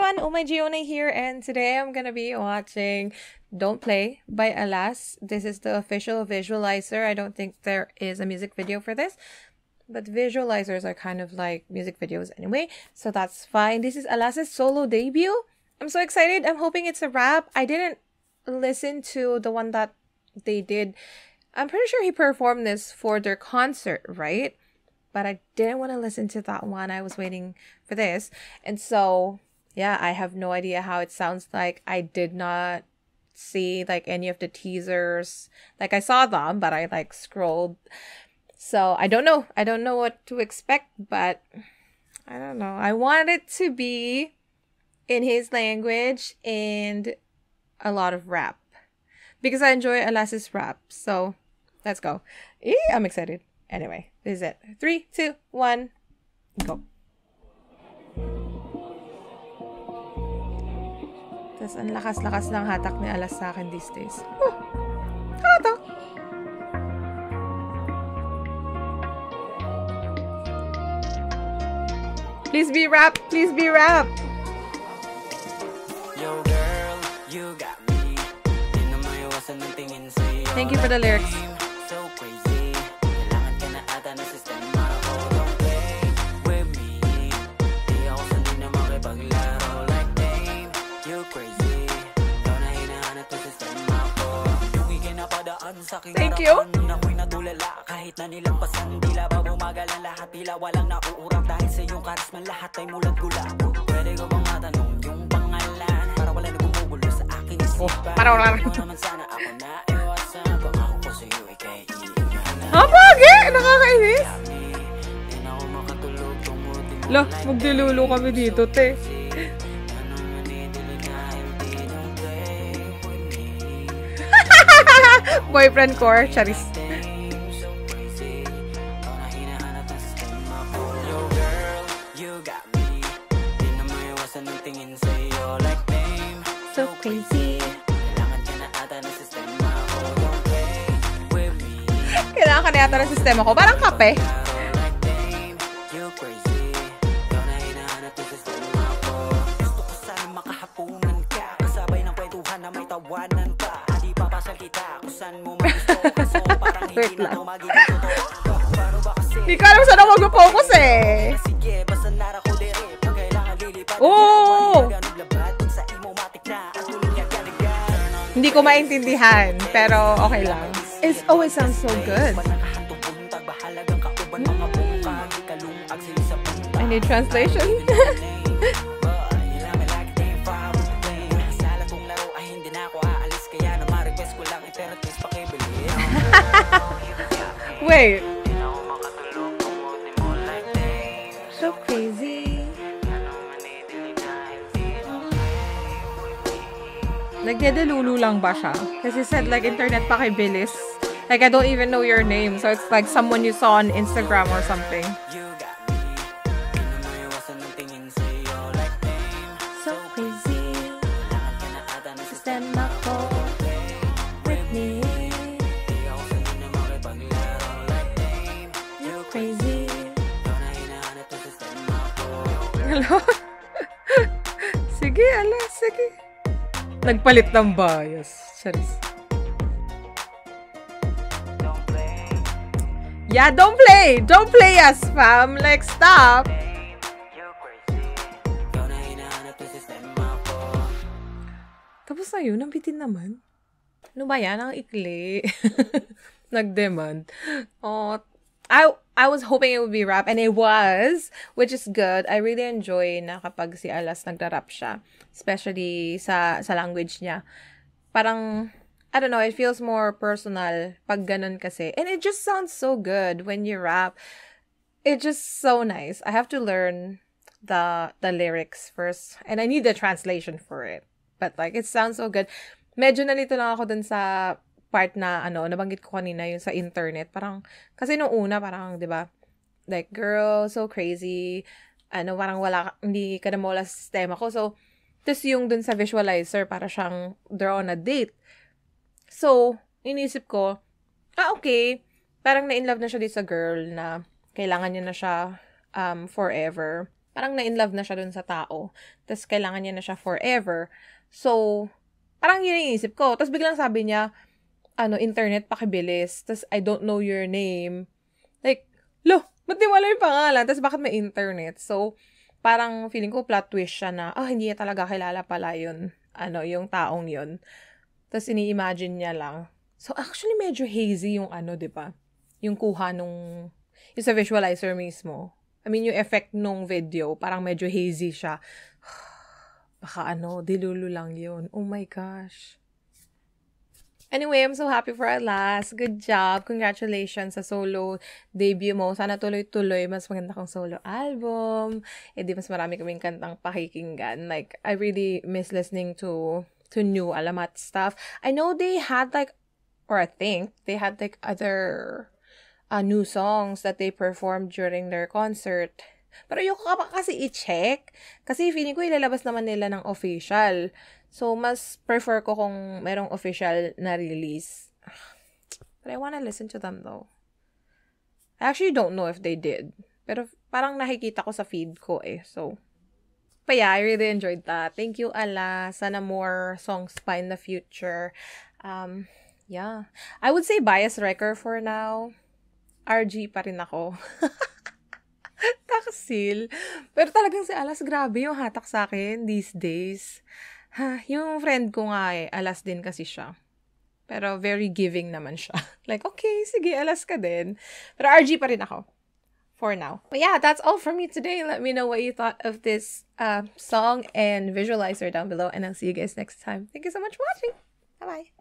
everyone, Oh My Giona here, and today I'm gonna be watching Don't Play by Alas. This is the official visualizer. I don't think there is a music video for this, but visualizers are kind of like music videos anyway, so that's fine. This is Alas's solo debut. I'm so excited. I'm hoping it's a rap. I didn't listen to the one that they did. I'm pretty sure he performed this for their concert, right? But I didn't want to listen to that one. I was waiting for this. And so, yeah, I have no idea how it sounds like. I did not see like any of the teasers. Like I saw them, but I like scrolled. So I don't know. I don't know what to expect, but I don't know. I want it to be in his language and a lot of rap. Because I enjoy Alas's rap. So let's go. I'm excited. Anyway, this is it. 3, 2, 1, go. Tapos ang lakas-lakas ng hatak ni Alas sa akin these days. Hatak! Please be rap! Please be rap! Yo girl, you got me. Di na maiwasan ng tingin sa'yo. Thank you for the lyrics. So crazy. Kailangan ka na ata ng sistema ko. Don't play with me. Di ako sanay na makipaglaro. Like babe, you crazy. Ikaw na hinahanap ng sistema ko. Yung ikinapadaan sa'king Thank you. harapan. Ako'y natulala kahit na nilagpasan. Tila ba bumagal ang lahat. Tila walang nauurap. Dahil sa iyong karisma lahat ay mulat gula. Pwede ko bang matanong yung pangalan? Para wala na gumugulo sa aking isipan. Para wala na. Ikaw naman sana ako na iwasan. Kung ako ko sa'yo ikay iiganan. Habagi! Nakakainis! Di na ako makatulog kung muti mo. Lo, magdululo kami dito, te. Anong manidili na hindi don't play with me. Boyfriend core, charis. So crazy. Ikaw na hinahanap ng sistema ko. Yo girl, you got me. Di na maiwasan ng tingin sa'yo. Like name, So crazy. kailangan ka na ata ng sistema ko. Don't play with me. Kailangan ka na yata ng sistema ko. Parang kape. Like name, you crazy. Ikaw na hinahanap ng sistema ko. Gusto ko sana makahapunan ka. Kasabay ng kwentuhan na may tawanan pa. Di papasal kita kung saan mo magusto. Kaso parang Wait hindi na lang. to magiging totoo. Paano ba kasi? Hindi ko alam saan ako mag-focus eh. Sige, basta nara ko dire. Pag kailangan lilipat. Oo! Ganun labat. Kung sa imo-matic na. Ang tuloy niya galigan. Hindi ko maintindihan, pero okay lang. It always sounds so good. I need translation. Wait. So crazy. Nagdedalulu lang ba siya? Kasi said like internet pa kay Bilis. Like I don't even know your name. So it's like someone you saw on Instagram or something. So crazy. Sistema ko. Whitney. You crazy. Hello? Sige, ala, sige. Nagpalit ng bias. Charis. Yeah, don't play! Don't play us, fam! Like, stop! Tapos na yun, nabitin naman. Ano ba yan? Ang ikli. Nag-demand. Oh, I was hoping it would be rap, and it was, which is good. I really enjoy na kapag si Alas nagda-rap siya. Especially sa language niya. Parang, I don't know, it feels more personal pag ganun kasi. And it just sounds so good when you rap. It's just so nice. I have to learn the lyrics first. And I need the translation for it. But like, it sounds so good. Medyo nalito lang ako dun sa part na, nabanggit ko kanina yung sa internet. Parang, kasi nung una, parang, di ba, like, girl, so crazy. Parang hindi ka na mawala sa sistema ko. So, tas yung dun sa visualizer, para siyang they're on a date. So, inisip ko, okay, parang na-inlove na siya dito sa girl na kailangan niya na siya forever. parang na-in-love na siya dun sa tao. Tapos kailangan niya na siya forever. So, parang yun yung isip ko. Tapos biglang sabi niya, internet, pakibilis. Tapos, I don't know your name. Like, ba't di wala yung pangalan? Tapos, bakit may internet? So, parang feeling ko plot twist siya na, hindi niya talaga kilala pala yun. Yung taong yun. Tapos, ini-imagine niya lang. So, actually, medyo hazy yung diba? Yung kuha yung sa visualizer mismo. I mean, yung effect nung video, parang medyo hazy siya. Baka dilulu lang yun. Oh my gosh. Anyway, I'm so happy for Alas. Good job. Congratulations sa solo debut mo. Sana tuloy-tuloy. Mas maganda kang solo album. Di mas marami kaming kantang pakikinggan. Like, I really miss listening to new Alamat stuff. I know they had or I think they had other new songs that they performed during their concert. Pero yung ka kasi i-check. Kasi feeling ko ilalabas naman nila ng official. So, mas prefer ko kung merong official na release. But I wanna listen to them though. I actually don't know if they did. Pero parang nakikita ko sa feed ko So, but yeah, I really enjoyed that. Thank you, Ala. Sana more songs pa in the future. Yeah. I would say Bias Wrecker for now. RG pa rin ako. Taksil. Pero talagang si Alas, grabe yung hatak sa akin these days. Yung friend ko nga Alas din kasi siya. Pero very giving naman siya. Like, okay, sige, Alas ka din. Pero RG pa rin ako. For now. But yeah, that's all from me today. Let me know what you thought of this song and visualizer down below. And I'll see you guys next time. Thank you so much for watching. Bye-bye.